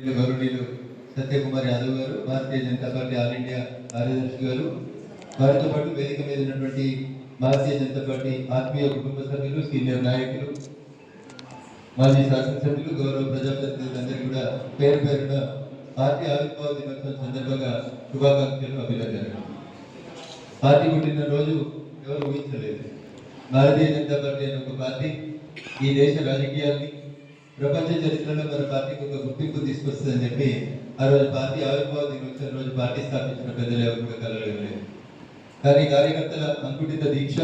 గౌరవనీయులు సత్యకుమార్ యాదవ్ గారు, భారతీయ Janata party all India కార్యదర్శి గారు, వారితో పాటు వేదిక మీద ఉన్నటువంటి భారతీయ జనతా పార్టీ ఆత్మీయ కుటుంబ సభ్యులు, సీనియర్ నాయకులు, మాజీ శాసనసభ్యులు, గౌరవ ప్రజాప్రతినిధులందరికీ కూడా పేరు పేరున పార్టీ ఆవిర్భావ దినోత్సవం సందర్భంగా శుభాకాంక్షలు, అభినందనలు. పార్టీ పుట్టిన రోజు ఎవరు ఊహించలేదు. భారతీయ జనతా పార్టీ అనే ఒక పార్టీ ఈ దేశ రాజకీయాల్ని, ప్రపంచ చరిత్రలో మన పార్టీకి ఒక గుర్తింపు తీసుకొస్తుందని చెప్పి ఆ రోజు పార్టీ ఆవిర్భావ దినోత్సవం రోజు పార్టీ స్థాపించిన పెద్దలు ఎవరు కూడా కలగలేదు. కానీ కార్యకర్తల అంకుటిత దీక్ష,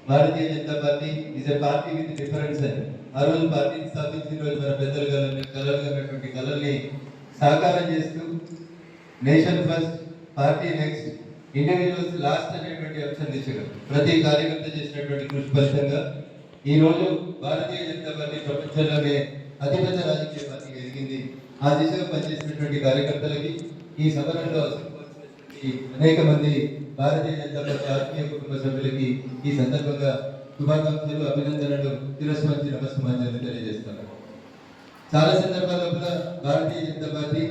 Bharatiya Janata party is a party with difference అని ఆ రోజు పార్టీని స్థాపించిన రోజు మన పెద్దలు కలలున్నటువంటి కళల్ని సాకారం చేస్తూ nation first, party next, individuals last అనేటువంటి అంశం దిశగా ప్రతి కార్యకర్త చేసినటువంటి కృషి ఫలితంగా ఈ రోజు భారతీయ జనతా పార్టీ ప్రపంచంలోనే అతిపెద్ద రాజకీయ పార్టీ ఎదిగింది. ఆ దిశగా పనిచేసినటువంటి కార్యకర్తలకి, ఈ సమరంలో అనేక మంది భారతీయ జనతా పార్టీ ఆత్మీయ కుటుంబ సభ్యులకి ఈ సందర్భంగా శుభాకాంక్షలు, అభినందనలు, తిరస్మరించి నమస్కారాలు తెలియజేస్తున్నారు. చాలా సందర్భాల్లో కూడా భారతీయ జనతా పార్టీ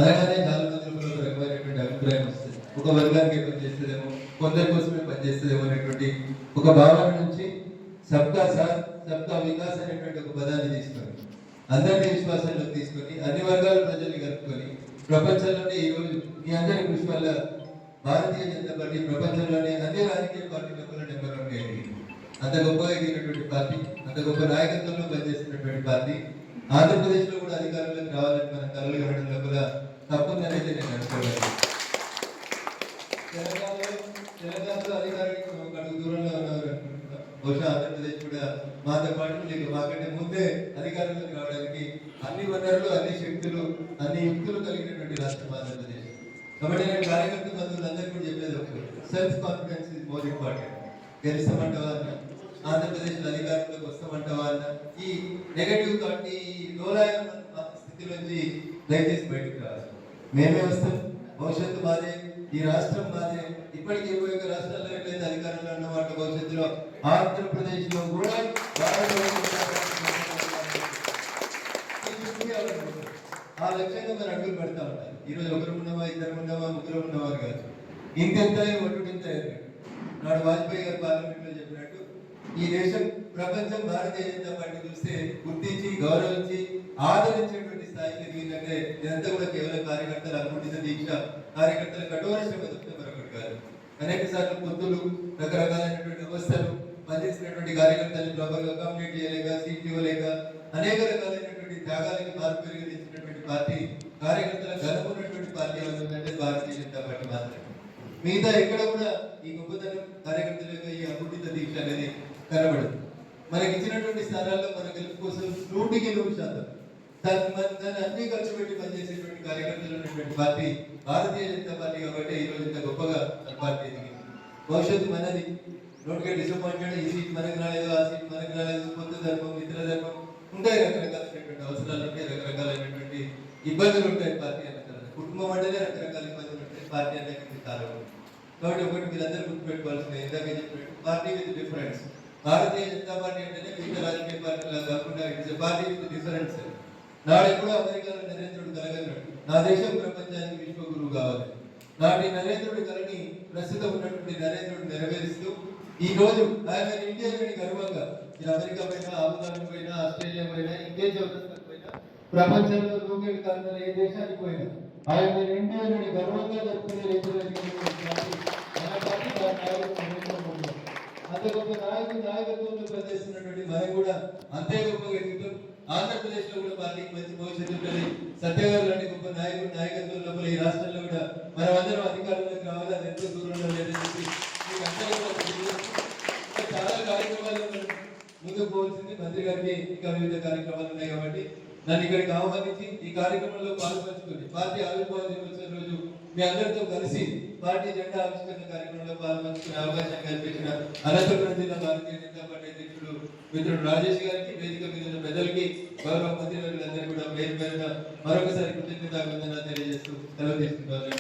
అనగానే చాలా మందిలో ఒక రకమైనటువంటి అభిప్రాయం వస్తుంది. ఒక వర్గానికి పనిచేస్తుందేమో, కొందరి కోసమే పనిచేస్తుందేమో అనేటువంటి ఒక భావన నుంచి సబ్కా సాత్ సబ్కా వికాస్ అనేటువంటి ఒక పదాన్ని తీసుకొని, అందరినీ విశ్వాసంలోకి తీసుకొని, అన్ని వర్గాల ప్రజల్ని కలుపుకొని, ప్రపంచంలోనే ఈరోజు మీ అందరి కృషి వల్ల భారతీయ జనతా పార్టీ ప్రపంచంలోనే అన్ని రాజకీయ పార్టీలకు నెంబర్ 1 ఎదిగింది. అంత గొప్పగా ఎదిగినటువంటి పార్టీ, అంత గొప్ప నాయకత్వంలో పనిచేస్తున్నటువంటి పార్టీ ఆంధ్రప్రదేశ్లో కూడా అధికారంలోకి రావాలని మనం కలలు కనడంలో కూడా తప్పుందనైతే నేను అనుకోలేదు. తెలంగాణలో అధికారానికి ఒక అడుగు దూరంలో ఉన్నారు. బహుశా ఆంధ్రప్రదేశ్ కూడా మాతో పాటు లేక మాకంటే ముందే అధికారంలోకి రావడానికి అన్ని వనరులు, అన్ని శక్తులు, అన్ని యుక్తులు కలిగినటువంటి రాష్ట్రం ఆంధ్రప్రదేశ్. కాబట్టి నేను కార్యకర్త బంధువులందరికీ కూడా చెప్పేది ఒకటి, self confidence is more important. గెలుస్తామంటావా అన్న, ఆంధ్రప్రదేశ్లో అధికారంలోకి వస్తామంటావా అన్న, ఈ నెగటివ్ థాట్, ఈ లోలాయ స్థితిలోంచి దయచేసి బయటకు రావాలి. మేమే వస్తాం, భవిష్యత్తు మాదే, ఈ రాష్ట్రం మాదే. ఇప్పటికీ 21 రాష్ట్రాల్లో ఎట్లయితే అధికారంలో ఉన్న వాటి భవిష్యత్తులో ఆంధ్రప్రదేశ్ లో కూడా ఆ లక్ష్యంగా మరి అడుగులు పెడతా ఉంటారు. ఈరోజు ఒకరు ఉన్నామా, ఇద్దరు ఉన్నామా, ముగ్గురు ఉన్నవారు కాదు. ఇంతెంత ఒట్టుడింత నాడు వాజ్పేయి గారు పార్లమెంట్ లో చెప్పినట్టు ఈ దేశం, ప్రపంచం భారతీయ జనతా పార్టీ చూస్తే గుర్తించి, గౌరవించి, ఆదరించేటువంటి స్థాయికి ఎదిగిందంటే ఇదంతా కూడా కేవలం కార్యకర్తల అనుకుంటున్న దీక్ష, కార్యకర్తల కఠోర శ్రమ తప్పితే మరొకటి కాదు. అనేక సార్లు పొత్తులు, రకరకాలైనటువంటి వ్యవస్థలు, పనిచేసినటువంటి కార్యకర్తలను ప్రాపర్ గా అకామిడేట్ చేయలేక, సీట్లు ఇవ్వలేక, అనేక రకాలైనటువంటి త్యాగాలకి మార్పురిగినటువంటి పార్టీ, కార్యకర్తల గనుకున్నటువంటి పార్టీ ఏమంటుందంటే భారతీయ జనతా పార్టీ మాత్రమే. మిగతా ఎక్కడ కూడా ఈ గొప్పతనం కార్యకర్తల యొక్క ఈ అకుంఠిత దీక్ష అనేది కనబడదు. మనకి ఇచ్చినటువంటి స్థానాల్లో మన గెలుపు కోసం 100% దాన్ని అన్ని ఖర్చు పెట్టి పనిచేసేటువంటి కార్యకర్తలు ఉన్నటువంటి పార్టీ భారతీయ జనతా పార్టీ. కాబట్టి ఈ రోజు ఇంత గొప్పగా పార్టీ ఎదిగింది. భవిష్యత్తు మనది. నోటిగా డిసప్పాయింటెడ్, ఈ సీట్ మనకు రాలేదు, ఆ సీట్ మనకు రాలేదు, పొత్తు ధర్మం, మిత్ర ధర్మం ఉంటాయి, రకరకాలైనటువంటి అవసరాలు ఉంటాయి, రకరకాలైనటువంటి ఇబ్బందులు ఉంటాయి. పార్టీ అన్న కుటుంబం అంటేనే రకరకాల ఇబ్బందులు ఉంటాయి, పార్టీ అనేది చాలా ఉంటాయి. కాబట్టి ఒకటి మీరందరూ గుర్తుపెట్టుకోవాల్సింది, ఇందాక చెప్పినట్టు party with difference. Bharatiya Janata party అంటేనే మిగతా రాజకీయ పార్టీలా కాకుండా ఇట్స్ పార్టీ విత్ డిఫరెన్స్. నాడెప్పుడు అమెరికాలో నరేంద్రుడు కలగన్నాడు, నా దేశం ప్రపంచానికి విశ్వగురువు కావాలి. నాటి నరేంద్రుడి కలని ప్రస్తుతం ఉన్నటువంటి నరేంద్రుడు నెరవేరుస్తూ ఈ రోజు ఆయన ఇండియా అని గర్వంగా, అమెరికా పైన, అబుదాబి పైన, ఆస్ట్రేలియా పైన, ఇండియా చౌరస్తాకు పైన, ప్రపంచంలో రూపాయలు కాలంలో ఏ దేశానికి పోయినా ఆయన ఇండియా అని గర్వంగా జరుపుకునే అంత గొప్ప నాయకత్వంలో పనిచేస్తున్నటువంటి మనం కూడా అంతే గొప్పగా ఎదుగుతాం. ఆంధ్రప్రదేశ్ లో కూడా పార్టీకి మంచి భవిష్యత్తు ఉంటుంది. సత్యగారు లాంటి గొప్ప నాయకత్వం లోపల ఈ రాష్ట్రంలో కూడా మనం అందరం అధికారంలోకి రావాలి. అది ఎంతో దూరంలో లేదని చెప్పి చాలా కార్యక్రమాలు ముందుకు పోవాల్సింది. మంత్రి గారికి ఇంకా వివిధ కార్యక్రమాలు ఉన్నాయి కాబట్టి నన్ను ఇక్కడికి ఆహ్వానించి ఈ కార్యక్రమంలో పాల్పంచుకొని పార్టీ ఆవిర్భావ దినోత్సవం రోజు మీ అందరితో కలిసి పార్టీ జెండా ఆవిష్కరణ కార్యక్రమంలో పాల్పంచుకునే అవకాశం కల్పించిన అనంతపురం జిల్లా భారతీయ జనతా పార్టీ అధ్యక్షుడు మిత్రుడు రాజేష్ గారికి, వేదిక మీద ఉన్న పెద్దలకి, గౌరవ మంత్రివర్గులందరూ కూడా పేరు పేరున మరొకసారి కృతజ్ఞతాభివందనాలు తెలియజేస్తూ సెలవు తీసుకుంటారు.